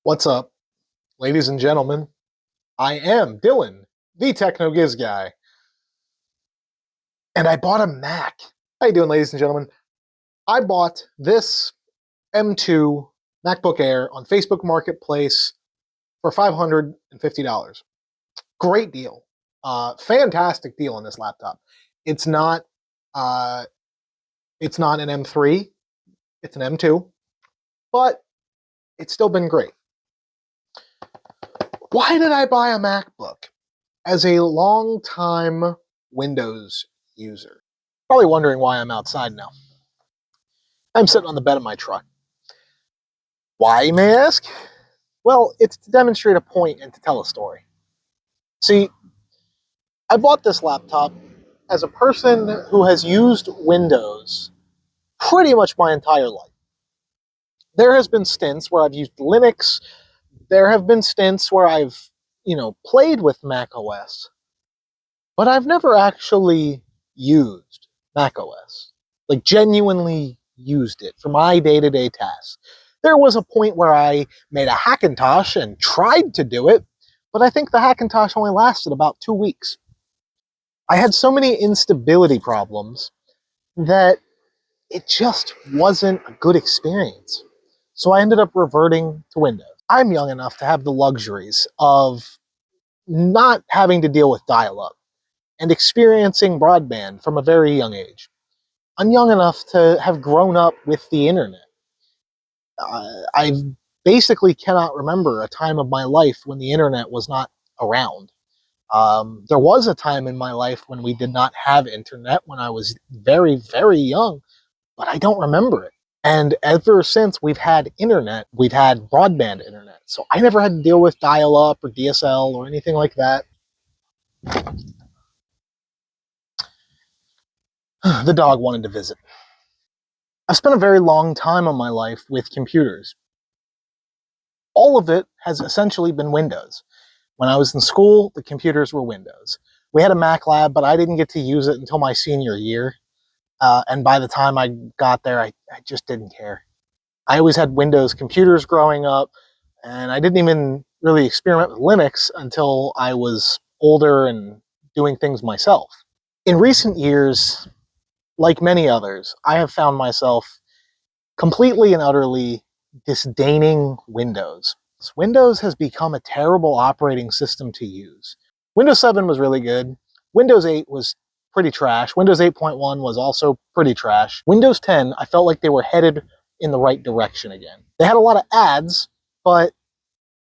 What's up, ladies and gentlemen? I am Dylan, the Techno Giz guy, and I bought a Mac. How you doing, ladies and gentlemen? I bought this M2 MacBook Air on Facebook Marketplace for $550. Great deal. Fantastic deal on this laptop. It's not uh, it's not an M3, it's an M2, but it's still been great. Why did I buy a MacBook? As a long-time Windows user. Probably wondering why I'm outside now. I'm sitting on the bed of my truck. Why, you may ask? Well, it's to demonstrate a point and to tell a story. See, I bought this laptop as a person who has used Windows pretty much my entire life. There has been stints where I've used Linux. There have been stints where I've, played with Mac OS. But I've never actually used Mac OS. Like, genuinely used it for my day-to-day tasks. There was a point where I made a Hackintosh and tried to do it, but I think the Hackintosh only lasted about 2 weeks. I had so many instability problems that it just wasn't a good experience. So I ended up reverting to Windows. I'm young enough to have the luxuries of not having to deal with dial-up and experiencing broadband from a very young age. I'm young enough to have grown up with the internet. I basically cannot remember a time of my life when the internet was not around. There was a time in my life when we did not have internet when I was very, very young, but I don't remember it. And ever since we've had internet, we've had broadband internet. So I never had to deal with dial-up or DSL or anything like that. The dog wanted to visit. I've spent a very long time of my life with computers. All of it has essentially been Windows. When I was in school, the computers were Windows. We had a Mac lab, but I didn't get to use it until my senior year. And by the time I got there, I just didn't care. I always had Windows computers growing up, and I didn't even really experiment with Linux until I was older and doing things myself. In recent years, like many others, I have found myself completely and utterly disdaining Windows. Windows has become a terrible operating system to use. Windows 7 was really good. Windows 8 was pretty trash. Windows 8.1 was also pretty trash. Windows 10, I felt like they were headed in the right direction again. They had a lot of ads, but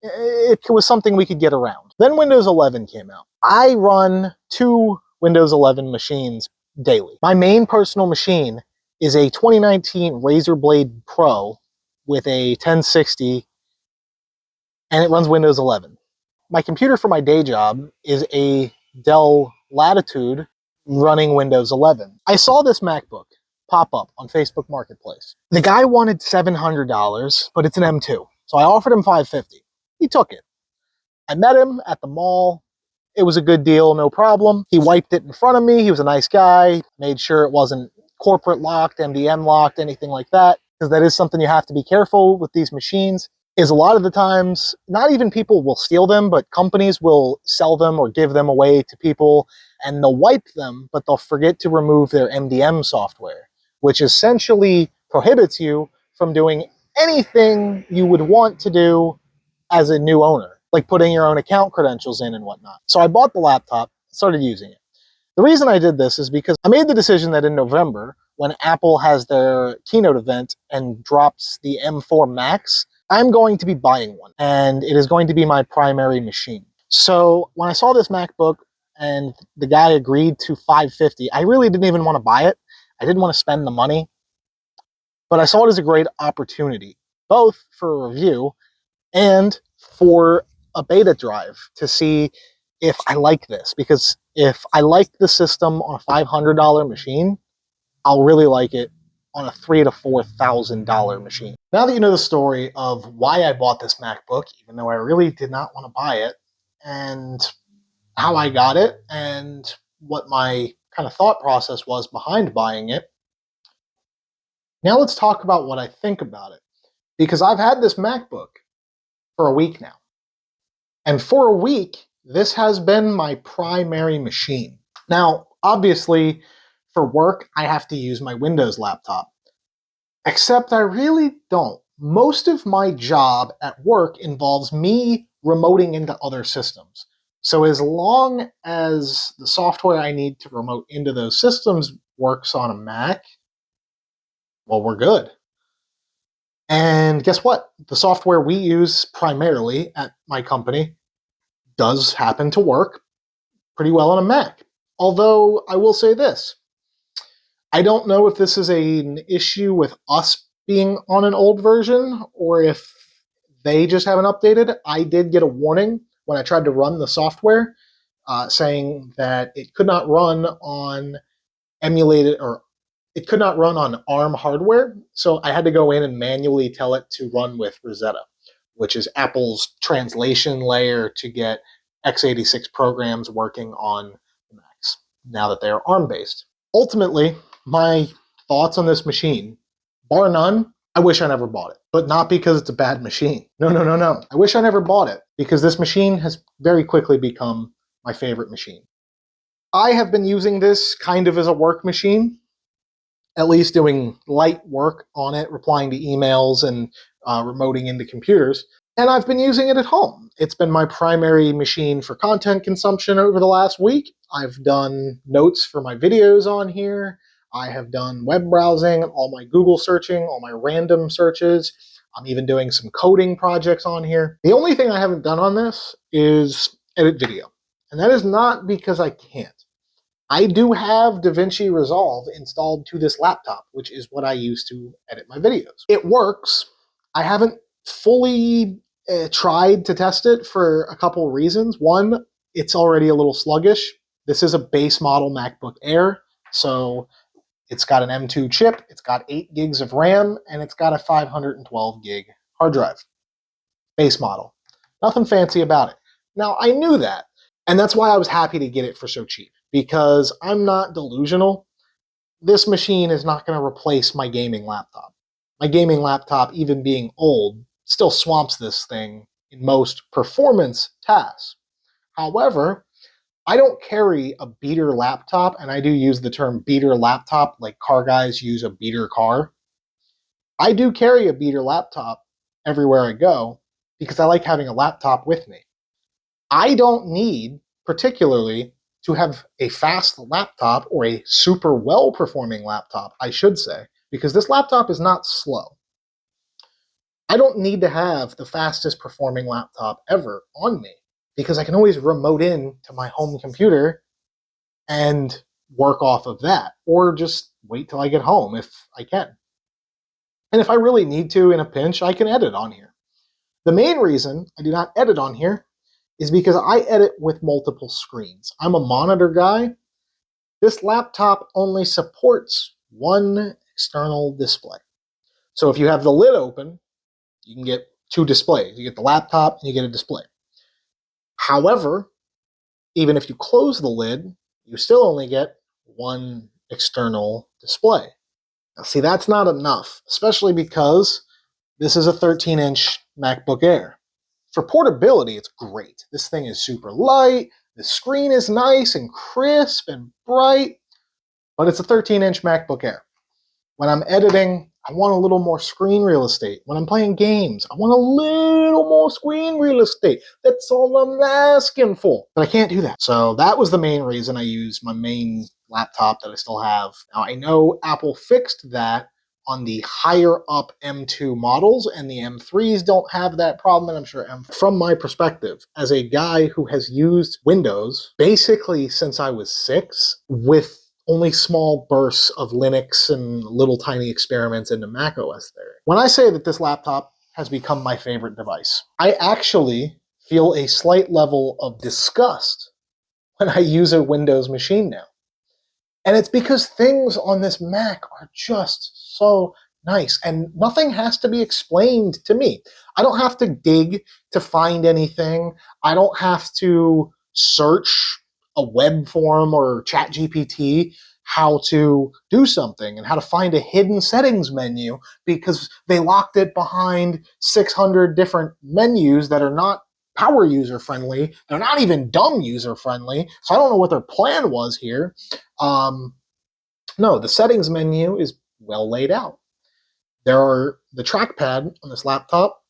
it was something we could get around. Then Windows 11 came out. I run 2 Windows 11 machines daily. My main personal machine is a 2019 Razer Blade Pro with a 1060, and it runs Windows 11. My computer for my day job is a Dell Latitude running Windows 11. I saw this MacBook pop up on Facebook Marketplace. The guy wanted $700, but it's an M2. So I offered him $550. He took it. I met him at the mall. It was a good deal, no problem. He wiped it in front of me. He was a nice guy, made sure it wasn't corporate locked, MDM locked, anything like that, because that is something you have to be careful with these machines. Is a lot of the times, not even people will steal them, but companies will sell them or give them away to people, and they'll wipe them, but they'll forget to remove their MDM software, which essentially prohibits you from doing anything you would want to do as a new owner, like putting your own account credentials in and whatnot. So I bought the laptop, started using it. The reason I did this is because I made the decision that in November, when Apple has their keynote event and drops the M4 Max, I'm going to be buying one, and it is going to be my primary machine. So when I saw this MacBook and the guy agreed to $550, I really didn't even want to buy it. I didn't want to spend the money, but I saw it as a great opportunity, both for a review and for a beta drive to see if I like this. Because if I like the system on a $500 machine, I'll really like it on a $3,000 to $4,000 machine. Now that you know the story of why I bought this MacBook, even though I really did not want to buy it, and how I got it, and what my kind of thought process was behind buying it, now let's talk about what I think about it. Because I've had this MacBook for a week now. And for a week, this has been my primary machine. Now, obviously, for work, I have to use my Windows laptop. Except I really don't. Most of my job at work involves me remoting into other systems. So as long as the software I need to remote into those systems works on a Mac, well, we're good. And guess what? The software we use primarily at my company does happen to work pretty well on a Mac. Although I will say this, I don't know if this is an issue with us being on an old version or if they just haven't updated. I did get a warning when I tried to run the software saying that it could not run on emulated, or it could not run on ARM hardware. So I had to go in and manually tell it to run with Rosetta, which is Apple's translation layer to get x86 programs working on Macs now that they are ARM based. Ultimately, my thoughts on this machine, bar none, I wish I never bought it. But not because it's a bad machine. No. I wish I never bought it because this machine has very quickly become my favorite machine. I have been using this kind of as a work machine, at least doing light work on it, replying to emails and remoting into computers. And I've been using it at home. It's been my primary machine for content consumption over the last week. I've done notes for my videos on here. I have done web browsing, all my Google searching, all my random searches. I'm even doing some coding projects on here. The only thing I haven't done on this is edit video. And that is not because I can't. I do have DaVinci Resolve installed to this laptop, which is what I use to edit my videos. It works. I haven't fully tried to test it for a couple of reasons. One, it's already a little sluggish. This is a base model MacBook Air, so it's got an M2 chip, it's got 8 gigs of RAM, and it's got a 512 gig hard drive. Base model. Nothing fancy about it. Now, I knew that, and that's why I was happy to get it for so cheap, because I'm not delusional. This machine is not going to replace my gaming laptop. My gaming laptop, even being old, still swamps this thing in most performance tasks. However, I don't carry a beater laptop, and I do use the term beater laptop like car guys use a beater car. I do carry a beater laptop everywhere I go because I like having a laptop with me. I don't need, particularly, to have a fast laptop or a super well-performing laptop, I should say, because this laptop is not slow. I don't need to have the fastest performing laptop ever on me because I can always remote in to my home computer and work off of that, or just wait till I get home if I can. And if I really need to in a pinch, I can edit on here. The main reason I do not edit on here is because I edit with multiple screens. I'm a monitor guy. This laptop only supports one external display. So if you have the lid open, you can get 2 displays. You get the laptop and you get a display. However, even if you close the lid, you still only get 1 external display. Now, see, that's not enough, especially because this is a 13-inch MacBook Air. For portability, it's great. This thing is super light, the screen is nice and crisp and bright, but it's a 13-inch MacBook Air. When I'm editing, I want a little more screen real estate. When I'm playing games, I want a little more screen real estate. That's all I'm asking for. But I can't do that. So that was the main reason I used my main laptop that I still have. Now, I know Apple fixed that on the higher up M2 models, and the M3s don't have that problem, and I'm sure from my perspective, as a guy who has used Windows basically since I was 6, with only small bursts of Linux and little tiny experiments into Mac OS there. When I say that this laptop has become my favorite device, I actually feel a slight level of disgust when I use a Windows machine now. And it's because things on this Mac are just so nice, and nothing has to be explained to me. I don't have to dig to find anything. I don't have to search a web form or chat GPT how to do something and how to find a hidden settings menu because they locked it behind 600 different menus that are not power user friendly. They're not even dumb user friendly. So I don't know what their plan was here. No, the settings menu is well laid out. The trackpad on this laptop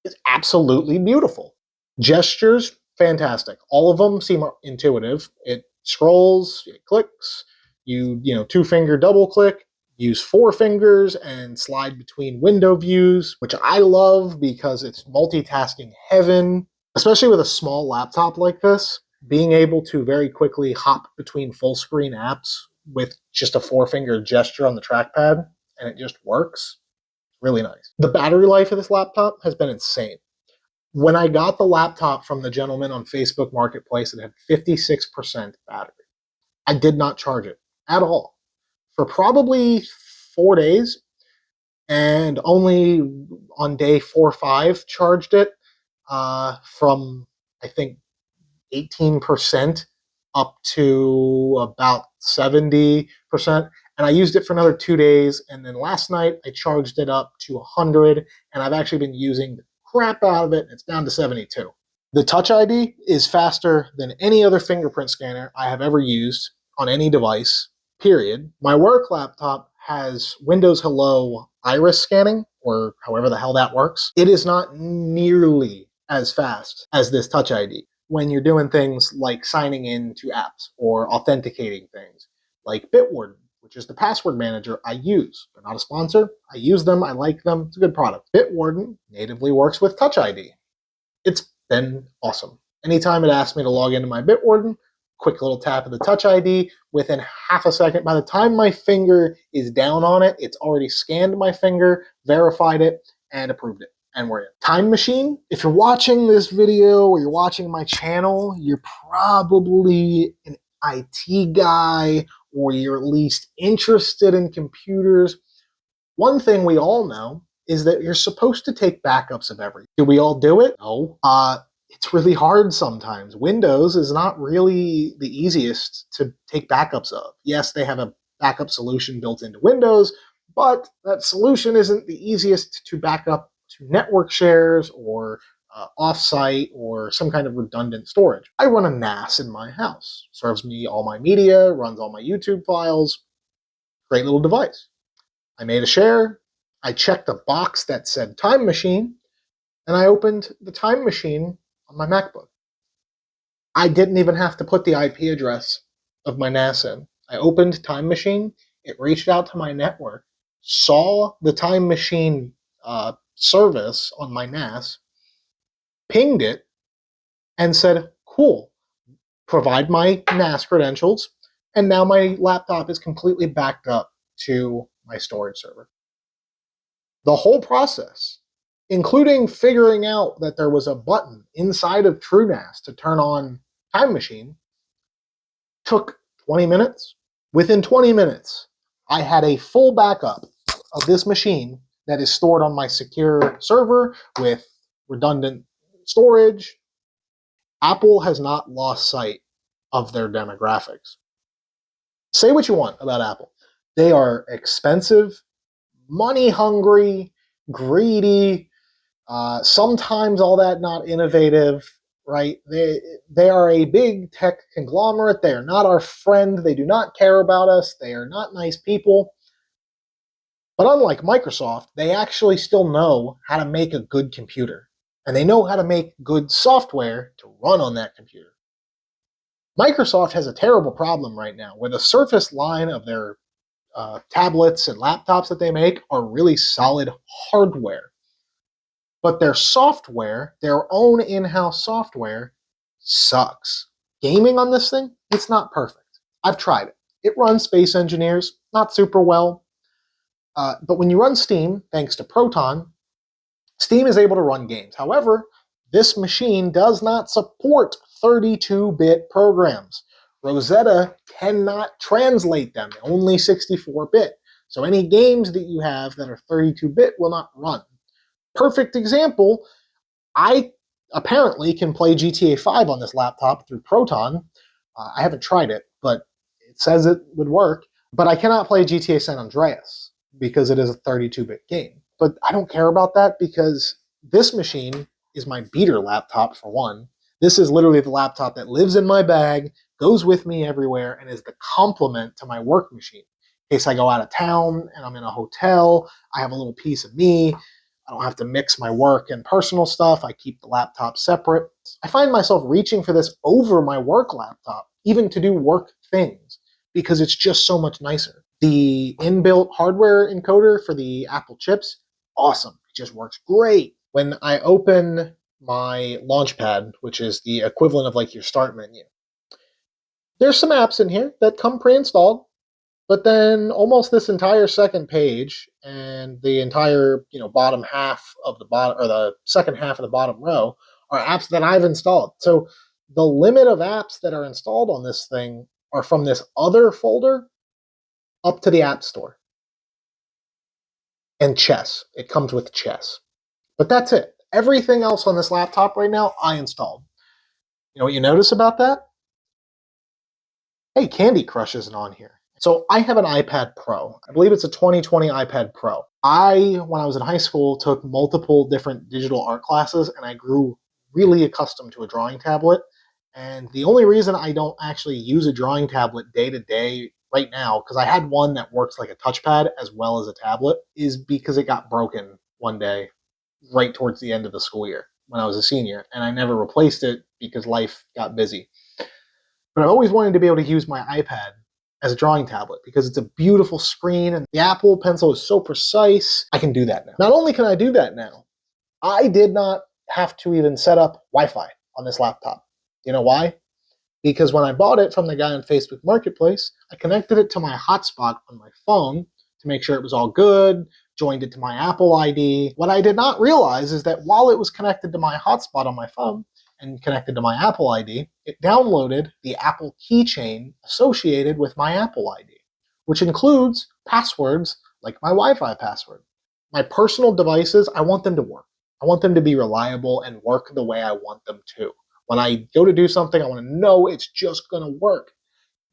is absolutely beautiful. Gestures, fantastic. All of them seem intuitive. It scrolls, it clicks, you two-finger double click, use 4 fingers and slide between window views, which I love because it's multitasking heaven, especially with a small laptop like this. Being able to very quickly hop between full screen apps with just a 4-finger gesture on the trackpad, and it just works. Really nice. The battery life of this laptop has been insane. When I got the laptop from the gentleman on Facebook Marketplace, it had 56% battery. I did not charge it at all for probably 4 days, and only on day 4 or 5 charged it from, I think, 18% up to about 70%. And I used it for another 2 days. And then last night I charged it up to 100. And I've actually been using the crap out of it. It's down to 72. The Touch ID is faster than any other fingerprint scanner I have ever used on any device, period. My work laptop has Windows Hello iris scanning, or however the hell that works. It is not nearly as fast as this Touch ID when you're doing things like signing in to apps or authenticating things like Bitwarden, which is the password manager I use. They're not a sponsor. I use them. I like them. It's a good product. Bitwarden natively works with Touch ID. It's been awesome. Anytime it asks me to log into my Bitwarden, quick little tap of the Touch ID. Within half a second, by the time my finger is down on it, it's already scanned my finger, verified it, and approved it. And we're in. Time Machine, if you're watching this video or you're watching my channel, you're probably an IT guy or you're at least interested in computers. One thing we all know is that you're supposed to take backups of everything. Do we all do it? No. It's really hard sometimes. Windows is not really the easiest to take backups of. Yes, they have a backup solution built into Windows, but that solution isn't the easiest to back up to network shares or offsite or some kind of redundant storage. I run a NAS in my house. Serves me all my media, runs all my YouTube files. Great little device. I made a share. I checked the box that said Time Machine, and I opened the Time Machine on my MacBook. I didn't even have to put the IP address of my NAS in. I opened Time Machine. It reached out to my network, saw the Time Machine service on my NAS, pinged it, and said, cool, provide my NAS credentials, and now my laptop is completely backed up to my storage server. The whole process, including figuring out that there was a button inside of TrueNAS to turn on Time Machine, took 20 minutes. Within 20 minutes, I had a full backup of this machine that is stored on my secure server with redundant storage. Apple has not lost sight of their demographics. Say what you want about Apple. They are expensive, money hungry, greedy, sometimes all that not innovative, right? They are a big tech conglomerate. They are not our friend. They do not care about us. They are not nice people. But unlike Microsoft, they actually still know how to make a good computer. And they know how to make good software to run on that computer. Microsoft has a terrible problem right now where the Surface line of their tablets and laptops that they make are really solid hardware. But their software, their own in-house software, sucks. Gaming on this thing, it's not perfect. I've tried it. It runs Space Engineers, not super well. But when you run Steam, thanks to Proton, Steam is able to run games. However, this machine does not support 32-bit programs. Rosetta cannot translate them, only 64-bit. So any games that you have that are 32-bit will not run. Perfect example, I apparently can play GTA 5 on this laptop through Proton. I haven't tried it, but It says it would work, but I cannot play GTA San Andreas because it is a 32-bit game. But I don't care about that because this machine is my beater laptop, for one. This is literally the laptop that lives in my bag, goes with me everywhere, and is the complement to my work machine. In case I go out of town and I'm in a hotel, I have a little piece of me. I don't have to mix my work and personal stuff. I keep the laptop separate. I find myself reaching for this over my work laptop, even to do work things, because it's just so much nicer. The inbuilt hardware encoder for the Apple chips, awesome. It just works great. When I open my Launchpad, which is the equivalent of like your start menu, there's some apps in here that come pre-installed. But then almost this entire second page and the entire, bottom half of the bottom, or the second half of the bottom row, are apps that I've installed. So the limit of apps that are installed on this thing are from this other folder up to the App Store. And chess. It comes with chess. But that's it. Everything else on this laptop right now, I installed. You know what you notice about that? Hey, Candy Crush isn't on here. So I have an iPad Pro. I believe it's a 2020 iPad Pro. When I was in high school, took multiple different digital art classes, and I grew really accustomed to a drawing tablet. And the only reason I don't actually use a drawing tablet day to day right now, because I had one that works like a touchpad as well as a tablet, is because it got broken one day right towards the end of the school year when I was a senior, and I never replaced it because life got busy. But I've always wanted to be able to use my iPad as a drawing tablet because it's a beautiful screen and the Apple Pencil is so precise. I can do that now. Not only can I do that now, I did not have to even set up Wi-Fi on this laptop. You know why? Because when I bought it from the guy on Facebook Marketplace, I connected it to my hotspot on my phone to make sure it was all good, joined it to my Apple ID. What I did not realize is that while it was connected to my hotspot on my phone and connected to my Apple ID, it downloaded the Apple keychain associated with my Apple ID, which includes passwords like my Wi-Fi password. My personal devices, I want them to work. I want them to be reliable and work the way I want them to. When I go to do something, I want to know it's just going to work.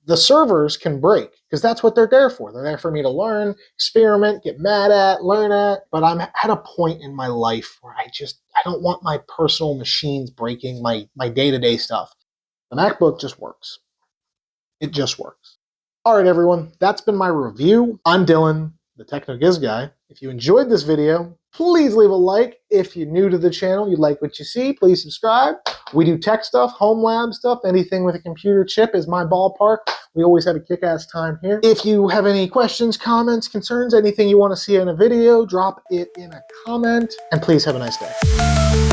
The servers can break because that's what they're there for. They're there for me to learn, experiment, get mad at, learn at. But I'm at a point in my life where I don't want my personal machines breaking my day-to-day stuff. The MacBook just works. It just works. All right, everyone, that's been my review. I'm Dylan, the TechnoGiz guy. If you enjoyed this video, please leave a like. If you're new to the channel, you like what you see, please subscribe. We do tech stuff, home lab stuff, anything with a computer chip is my ballpark. We always have a kick-ass time here. If you have any questions, comments, concerns, anything you want to see in a video, drop it in a comment, and please have a nice day.